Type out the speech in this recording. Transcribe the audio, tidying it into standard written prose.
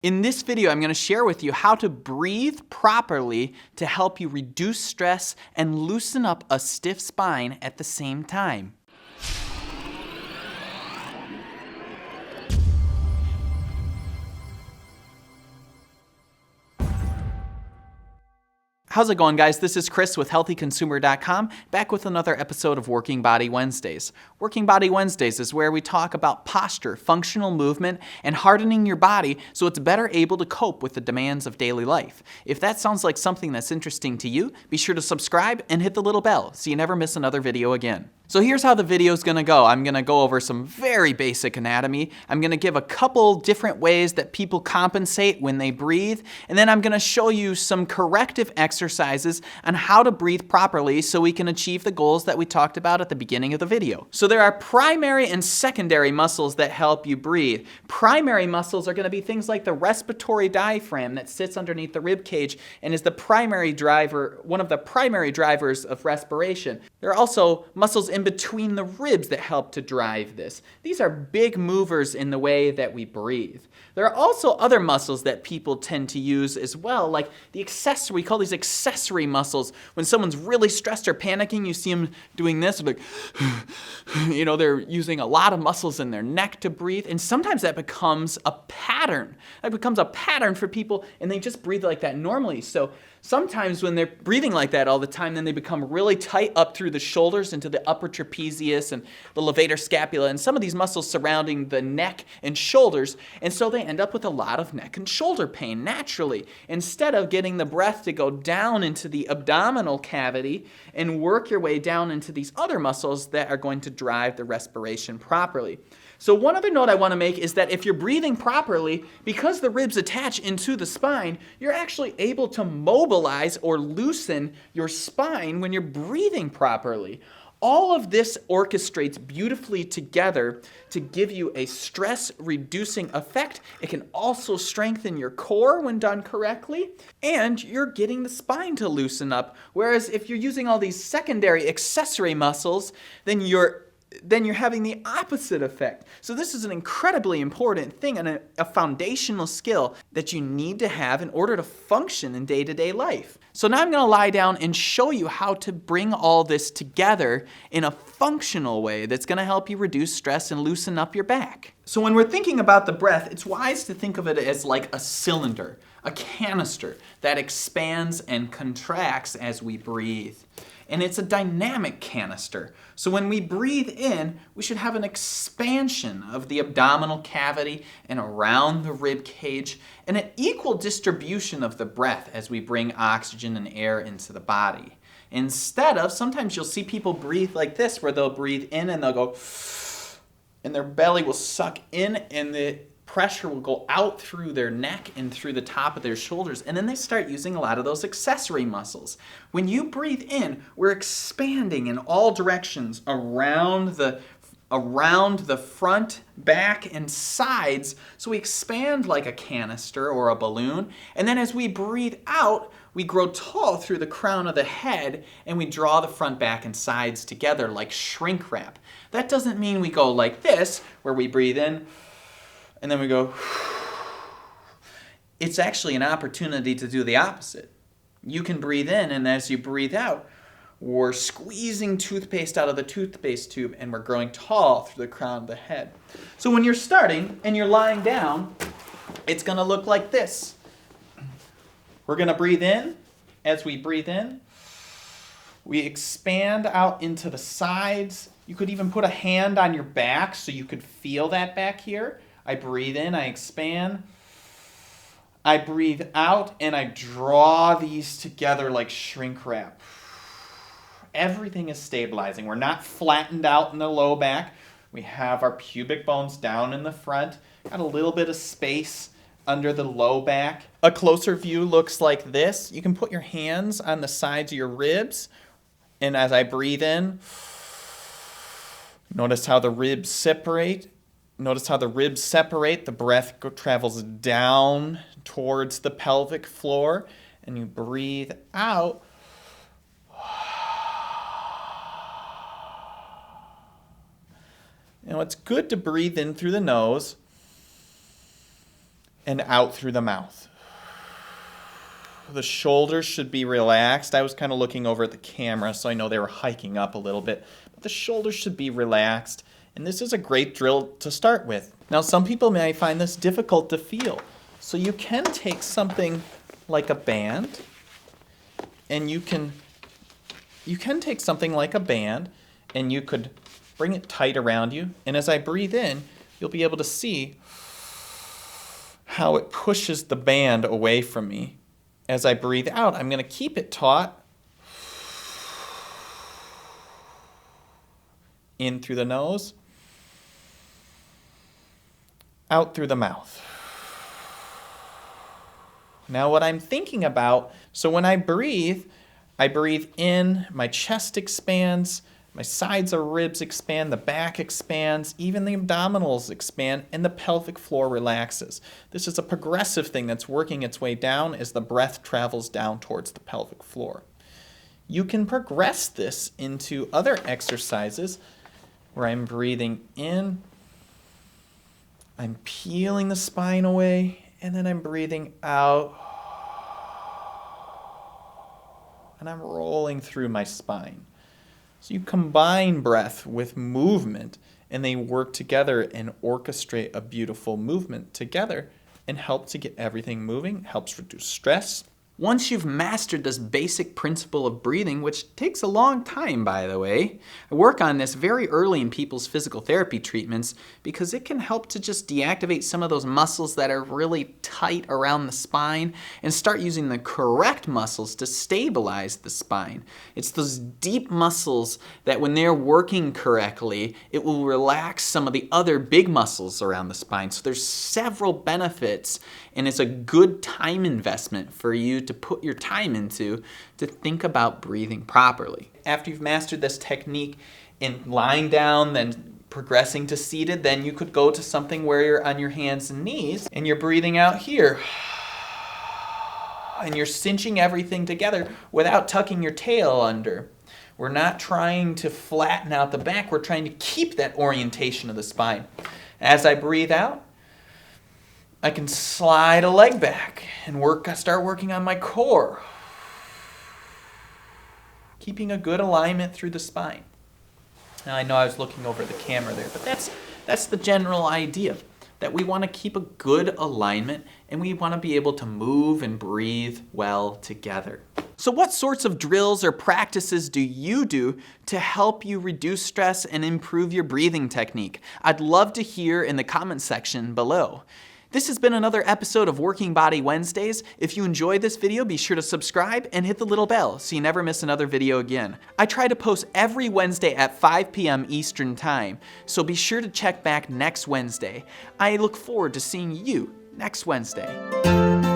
In this video, I'm going to share with you how to breathe properly to help you reduce stress and loosen up a stiff spine at the same time. How's it going, guys? This is Chris with HealthyConsumer.com, back with another episode of Working Body Wednesdays. Working Body Wednesdays is where we talk about posture, functional movement, and hardening your body so it's better able to cope with the demands of daily life. If that sounds like something that's interesting to you, be sure to subscribe and hit the little bell so you never miss another video again. So here's how the video is going to go. I'm going to go over some very basic anatomy. I'm going to give a couple different ways that people compensate when they breathe. And then I'm going to show you some corrective exercises on how to breathe properly so we can achieve the goals that we talked about at the beginning of the video. So there are primary and secondary muscles that help you breathe. Primary muscles are going to be things like the respiratory diaphragm that sits underneath the rib cage and is the primary driver, one of the primary drivers of respiration. There are also muscles in between the ribs that help to drive this. These are big movers in the way that we breathe. There are also other muscles that people tend to use as well, like the accessory. We call these accessory muscles. When someone's really stressed or panicking, you see them doing this, like, they're using a lot of muscles in their neck to breathe, and sometimes that becomes a pattern. That becomes a pattern for people, and they just breathe like that normally. So sometimes when they're breathing like that all the time, then they become really tight up through the shoulders into the upper trapezius and the levator scapula and some of these muscles surrounding the neck and shoulders. And so they end up with a lot of neck and shoulder pain naturally. Instead of getting the breath to go down into the abdominal cavity and work your way down into these other muscles that are going to drive the respiration properly. So one other note I want to make is that if you're breathing properly, because the ribs attach into the spine, you're actually able to mobilize or loosen your spine when you're breathing properly. All of this orchestrates beautifully together to give you a stress-reducing effect. It can also strengthen your core when done correctly, and you're getting the spine to loosen up. Whereas if you're using all these secondary accessory muscles, then you're having the opposite effect. So this is an incredibly important thing and a foundational skill that you need to have in order to function in day-to-day life. So now I'm going to lie down and show you how to bring all this together in a functional way that's going to help you reduce stress and loosen up your back. So when we're thinking about the breath, it's wise to think of it as like a cylinder, a canister that expands and contracts as we breathe. And it's a dynamic canister. So when we breathe in, we should have an expansion of the abdominal cavity and around the rib cage, and an equal distribution of the breath as we bring oxygen and air into the body. Instead of, sometimes you'll see people breathe like this, where they'll breathe in and they'll go, and their belly will suck in, and the pressure will go out through their neck and through the top of their shoulders, and then they start using a lot of those accessory muscles. When you breathe in, we're expanding in all directions around the front, back, and sides. So we expand like a canister or a balloon, and then as we breathe out, we grow tall through the crown of the head, and we draw the front, back, and sides together like shrink wrap. That doesn't mean we go like this, where we breathe in, and then we go. It's actually an opportunity to do the opposite. You can breathe in, and as you breathe out, we're squeezing toothpaste out of the toothpaste tube, and we're growing tall through the crown of the head. So when you're starting and you're lying down, it's going to look like this. We're going to breathe in. As we breathe in, we expand out into the sides. You could even put a hand on your back so you could feel that back here. I breathe in, I expand. I breathe out, and I draw these together like shrink wrap. Everything is stabilizing. We're not flattened out in the low back. We have our pubic bones down in the front. Got a little bit of space under the low back. A closer view looks like this. You can put your hands on the sides of your ribs, and as I breathe in, notice how the ribs separate. Notice how the ribs separate. The breath travels down towards the pelvic floor, and you breathe out. Now, it's good to breathe in through the nose and out through the mouth. The shoulders should be relaxed. I was kind of looking over at the camera, so I know they were hiking up a little bit. But the shoulders should be relaxed, and this is a great drill to start with. Now, some people may find this difficult to feel, so you can take something like a band, and you can take something like a band, and you could bring it tight around you, and as I breathe in, you'll be able to see how it pushes the band away from me. As I breathe out, I'm going to keep it taut. In through the nose, out through the mouth. Now what I'm thinking about, so when I breathe in, my chest expands, my sides of ribs expand, the back expands, even the abdominals expand, and the pelvic floor relaxes. This is a progressive thing that's working its way down as the breath travels down towards the pelvic floor. You can progress this into other exercises where I'm breathing in, I'm peeling the spine away, and then I'm breathing out, and I'm rolling through my spine. So you combine breath with movement, and they work together and orchestrate a beautiful movement together and help to get everything moving, helps reduce stress. Once you've mastered this basic principle of breathing, which takes a long time, by the way, I work on this very early in people's physical therapy treatments because it can help to just deactivate some of those muscles that are really tight around the spine and start using the correct muscles to stabilize the spine. It's those deep muscles that when they're working correctly, it will relax some of the other big muscles around the spine. So there's several benefits, and it's a good time investment for you to put your time into to think about breathing properly. After you've mastered this technique in lying down, then progressing to seated, then you could go to something where you're on your hands and knees and you're breathing out here. And you're cinching everything together without tucking your tail under. We're not trying to flatten out the back, we're trying to keep that orientation of the spine. As I breathe out, I can slide a leg back and start working on my core. Keeping a good alignment through the spine. Now I know I was looking over the camera there, but that's the general idea. That we want to keep a good alignment and we want to be able to move and breathe well together. So what sorts of drills or practices do you do to help you reduce stress and improve your breathing technique? I'd love to hear in the comment section below. This has been another episode of Working Body Wednesdays. If you enjoyed this video, be sure to subscribe and hit the little bell so you never miss another video again. I try to post every Wednesday at 5 p.m. Eastern Time, so be sure to check back next Wednesday. I look forward to seeing you next Wednesday.